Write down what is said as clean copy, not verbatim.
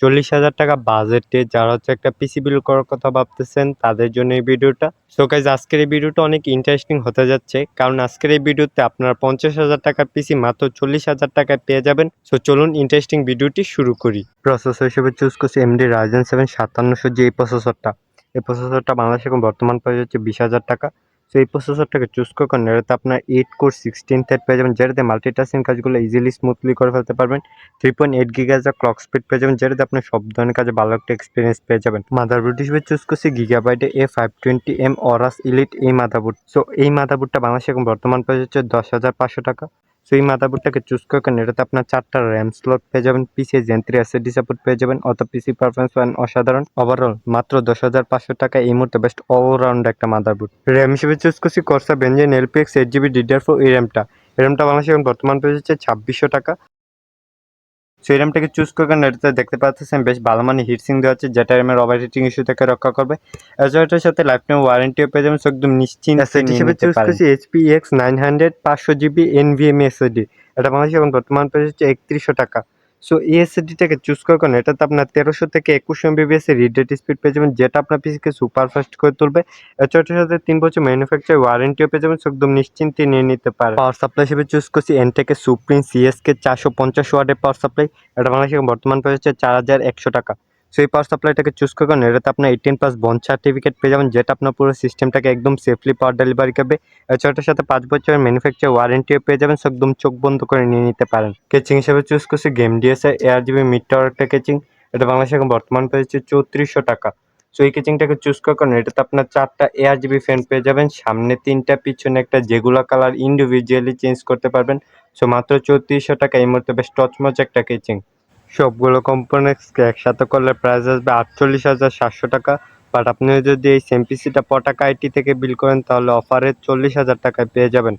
40,000 টাকা বাজেটে যারা হচ্ছে একটা পিসি বিল্ড করার কথা ভাবতেছেন তাদের জন্য এই ভিডিওটা। সো গাইস আজকের এই ভিডিওটা অনেক ইন্টারেস্টিং হতে যাচ্ছে, কারণ আজকের এই ভিডিওতে আপনারা 50,000 টাকার পিসি মাত্র 40,000 টাকায় পেয়ে যাবেন। সো চলুন ইন্টারেস্টিং ভিডিওটি শুরু করি। প্রসেসর হিসেবে চুজ করছি AMD Ryzen 7 5700G এই প্রসেসরটা। এই প্রসেসরটা বাংলাদেশে এখন বর্তমান প্রাইস হচ্ছে 20,000 টাকা। সো এই প্রসেসরটাকে চুজ করার কারণে এটাতে আপনার 8 কোর 16 থ্রেড পেয়ে যাবেন, যেটাতে মাল্টিটাস্কিং কাজগুলো ইজিলি স্মুথলি করে ফেলতে পারবেন। 3.8 গিগাহার্টজ ক্লক স্পিড পেয়ে যাবেন, যেটাতে আপনি সব ধরনের কাজে ভালো একটা এক্সপিরিয়েন্স পেয়ে যাবেন। মাদারবোর্ড হিসেবে চুজ করছি গিগাবাইটে A520M অরাস ইলিট এই মাদারবোর্ড। সো এই মাদারবোর্ডটা বাংলাদেশে এখন বর্তমান প্রাইস হচ্ছে 10,500 টাকা। সো এই মাদারবোর্ডটাকে চুজ করার কারণে এটাতে আপনার 4টা র্যাম স্লট পেয়ে যাবেন, পিসি Zen 3 SSD সাপোর্ট পেয়ে যাবেন, অত পিসি পারফরমেন্স অসাধারণ। ওভারঅল মাত্র 10,500 টাকা এই মুহূর্তে বেস্ট অলরাউন্ড একটা মাদারবোর্ড। র্যাম হিসেবে চুজ করছি Corsair Vengeance LPX 8GB DDR4 এই র্যামটা। এই র্যামটা বাংলাদেশে এখন বর্তমান প্রাইস হচ্ছে 2600 টাকা। সো এই র্যামটাকে চুজ করে কারণ এটাতে দেখতে পাচ্ছেন বেশ ভালো মানে হিটসিং দেওয়া আছে, যেটা র্যামের ওভার হিটিং ইস্যু থেকে রক্ষা করবে। এছাড়াটার সাথে লাইফ টাইম ওয়ারেন্টিও পেয়ে যাবেন, সো একদম নিশ্চিন্তে SSD নিয়ে হিসেবে নিতে চুজ পারেন। করছি HP X900 500GB NVMe SSD। এটা বাংলাদেশে এখন বর্তমান প্রাইস হচ্ছে 3100 টাকা। সো এই SSDটাকে চুজ করার কারণে এটাতে আপনার 1300 থেকে 2100 MBps এর রিড রেট স্পিড পেয়ে যাবেন, যেটা আপনার পিসিকে সুপার ফাস্ট করে তুলবে। এছাড়াটার সাথে 3 বছর ম্যানুফ্যাকচার ওয়ারেন্টিও পেয়ে যাবেন, সো একদম নিশ্চিন্তে নিয়ে নিতে পারেন। পাওয়ার সাপ্লাই হিসেবে চুজ করছি Entec সুপ্রিম CSK 450 ওয়াটের পাওয়ার সাপ্লাই। এটা বাংলাদেশে এখন বর্তমান প্রাইস হচ্ছে 4100 টাকা। সো এই পাওয়ার সাপ্লাইটাকে চুজ করে কারণ এটাতে আপনার 18+ বন্ড সার্টিফিকেট পেয়ে যাবেন, যেটা আপনার পুরো সিস্টেমটাকে একদম সেফলি পাওয়ার ডেলিভারি করবে। এছাড়াটার সাথে 5 বছরের ম্যানুফ্যাকচার ওয়ারেন্টিও পেয়ে যাবেন, সো একদম চোখ বন্ধ করে নিয়ে নিতে পারেন। কেচিং হিসেবে চুজ করছি game DSi ARGB mid tower একটা কেচিং। এটা বাংলাদেশে এখন বর্তমান প্রাইস হচ্ছে 3400 টাকা। সো এই কেচিংটাকে চুজ করার কারণে এটাতে আপনার 4টা ARGB ফ্যান পেয়ে যাবেন, সামনে 3টা পিছনে একটা, যেগুলো কালার ইন্ডিভিজুয়ালি চেঞ্জ করতে পারবেন। সো মাত্র 3400 টাকা এই মুহূর্তে বেশ টচমচ একটা কেচিং। সবগুলো কম্পোনেন্টসকে একসাথে করলে প্রাইস আসবে 48,700 টাকা। বাট আপনি যদি এই সেম পিসিটা পটাকা আইটি থেকে বিল করেন তাহলে অফারে 40,000 টাকায় পেয়ে যাবেন।